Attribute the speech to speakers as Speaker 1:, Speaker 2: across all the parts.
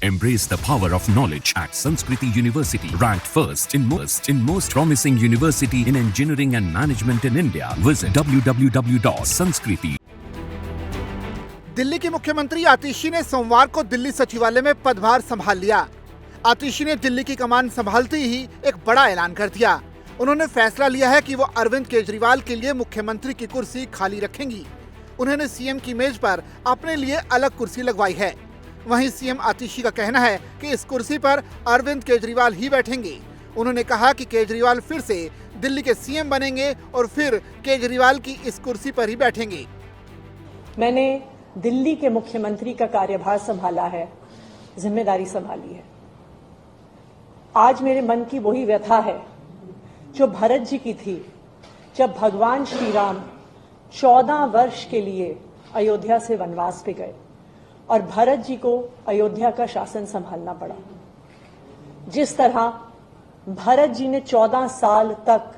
Speaker 1: Embrace the power of knowledge at Sanskriti University, ranked first in most promising university in engineering and management in India. Visit www.sanskriti.
Speaker 2: Delhi की मुख्यमंत्री आतिशी ने सोमवार को दिल्ली सचिवालय में पदभार संभाल लिया। आतिशी ने दिल्ली की कमान संभालते ही एक बड़ा ऐलान कर दिया। उन्होंने फैसला लिया है कि वो अरविंद केजरीवाल के लिए मुख्यमंत्री की कुर्सी खाली रखेंगी। उन्होंने सीएम की मेज पर अपने लिए अलग कुर्सी लगवाई है। वहीं सीएम आतिशी का कहना है कि इस कुर्सी पर अरविंद केजरीवाल ही बैठेंगे। उन्होंने कहा कि केजरीवाल फिर से दिल्ली के सीएम बनेंगे और फिर केजरीवाल की इस कुर्सी पर ही बैठेंगे।
Speaker 3: मैंने दिल्ली के मुख्यमंत्री का कार्यभार संभाला है, जिम्मेदारी संभाली है। आज मेरे मन की वही व्यथा है जो भरत जी की थी, जब भगवान श्री राम 14 वर्ष के लिए अयोध्या से वनवास पे गए और भरत जी को अयोध्या का शासन संभालना पड़ा। जिस तरह भरत जी ने 14 साल तक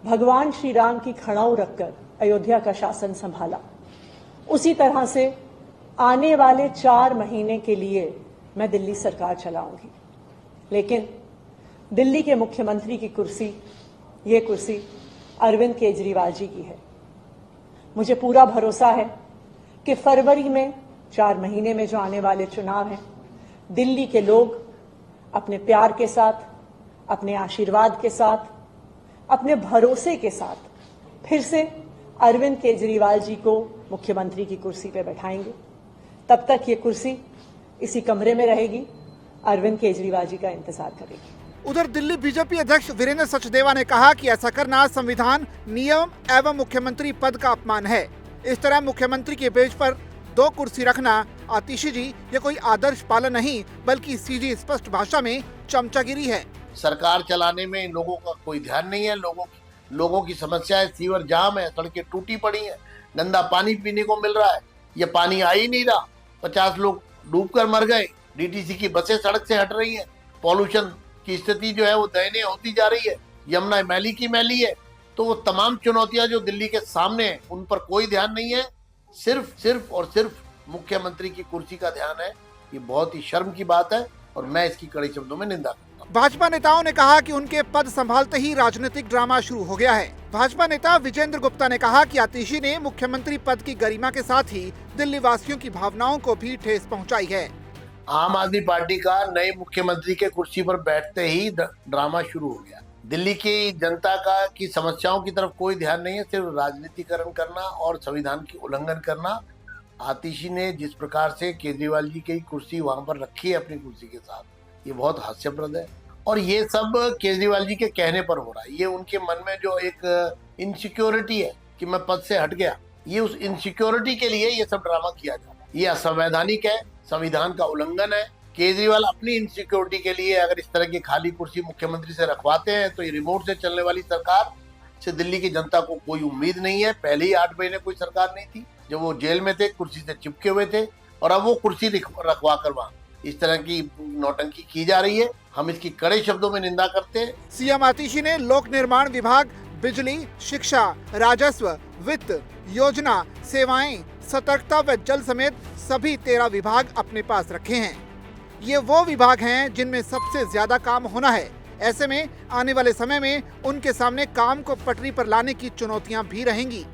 Speaker 3: भगवान श्री राम की खड़ाऊ रखकर अयोध्या का शासन संभाला, उसी तरह से आने वाले 4 महीने के लिए मैं दिल्ली सरकार चलाऊंगी। लेकिन दिल्ली के मुख्यमंत्री की कुर्सी, ये कुर्सी अरविंद केजरीवाल जी की है। मुझे पूरा भरोसा है कि फरवरी में 4 महीने में जो आने वाले चुनाव हैं, दिल्ली के लोग अपने प्यार के साथ, अपने आशीर्वाद के साथ, अपने भरोसे के साथ फिर से अरविंद केजरीवाल जी को मुख्यमंत्री की कुर्सी पे बैठाएंगे। तब तक ये कुर्सी इसी कमरे में रहेगी, अरविंद केजरीवाल जी का इंतजार करेगी।
Speaker 2: उधर दिल्ली बीजेपी अध्यक्ष वीरेंद्र सचदेवा ने कहा कि ऐसा करना संविधान, नियम एवं मुख्यमंत्री पद का अपमान है। इस तरह मुख्यमंत्री के पेज पर 2 कुर्सी रखना आतिशी जी ये कोई आदर्श पालन नहीं, बल्कि सीधी स्पष्ट भाषा में चमचागिरी है।
Speaker 4: सरकार चलाने में लोगों का कोई ध्यान नहीं है। लोगों की समस्या है, सीवर जाम है, सड़कें टूटी पड़ी है, गंदा पानी पीने को मिल रहा है, ये पानी आ ही नहीं रहा। 50 लोग डूबकर मर गए, डीटीसी की बसें सड़क से हट रही हैं, पॉल्यूशन की स्थिति जो है वो दयनीय होती जा रही है, यमुना मैली की मैली है। तो वो तमाम चुनौतियां जो दिल्ली के सामने हैं, उन पर कोई ध्यान नहीं है। सिर्फ और सिर्फ मुख्यमंत्री की कुर्सी का ध्यान है। ये बहुत ही शर्म की बात है और मैं इसकी कड़े शब्दों में निंदा करता हूं।
Speaker 2: भाजपा नेताओं ने कहा कि उनके पद संभालते ही राजनीतिक ड्रामा शुरू हो गया है। भाजपा नेता विजेंद्र गुप्ता ने कहा कि आतिशी ने मुख्यमंत्री पद की गरिमा के साथ ही दिल्ली वासियों की भावनाओं को भी ठेस पहुंचाई है।
Speaker 4: आम आदमी पार्टी का नए मुख्यमंत्री के कुर्सी पर बैठते ही ड्रामा शुरू हो गया। दिल्ली की जनता की समस्याओं की तरफ कोई ध्यान नहीं है, सिर्फ राजनीतिकरण करना और संविधान की उल्लंघन करना। आतिशी ने जिस प्रकार से केजरीवाल जी की कुर्सी वहां पर रखी है अपनी कुर्सी के साथ, ये बहुत हास्यप्रद है। और ये सब केजरीवाल जी के कहने पर हो रहा है। ये उनके मन में जो एक इनसिक्योरिटी है कि मैं पद से हट गया, ये उस इनसिक्योरिटी के लिए ये सब ड्रामा किया जा रहा है। ये असंवैधानिक है, संविधान का उल्लंघन है। केजरीवाल अपनी इनसिक्योरिटी के लिए अगर इस तरह की खाली कुर्सी मुख्यमंत्री से रखवाते हैं तो ये रिमोट से चलने वाली सरकार से दिल्ली की जनता को कोई उम्मीद नहीं है। पहले ही 8 महीने कोई सरकार नहीं थी, जब वो जेल में थे, कुर्सी से चिपके हुए थे, और अब वो कुर्सी रखवा कर वहां इस तरह की नौटंकी की जा रही है। हम इसकी कड़े शब्दों में निंदा करते हैं।
Speaker 2: सीएम आतिशी ने लोक निर्माण विभाग, बिजली, शिक्षा, राजस्व, वित्त, योजना, सेवाएं, सतर्कता व जल समेत सभी 13 विभाग अपने पास रखे हैं। ये वो विभाग हैं जिनमें सबसे ज्यादा काम होना है। ऐसे में आने वाले समय में उनके सामने काम को पटरी पर लाने की चुनौतियां भी रहेंगी।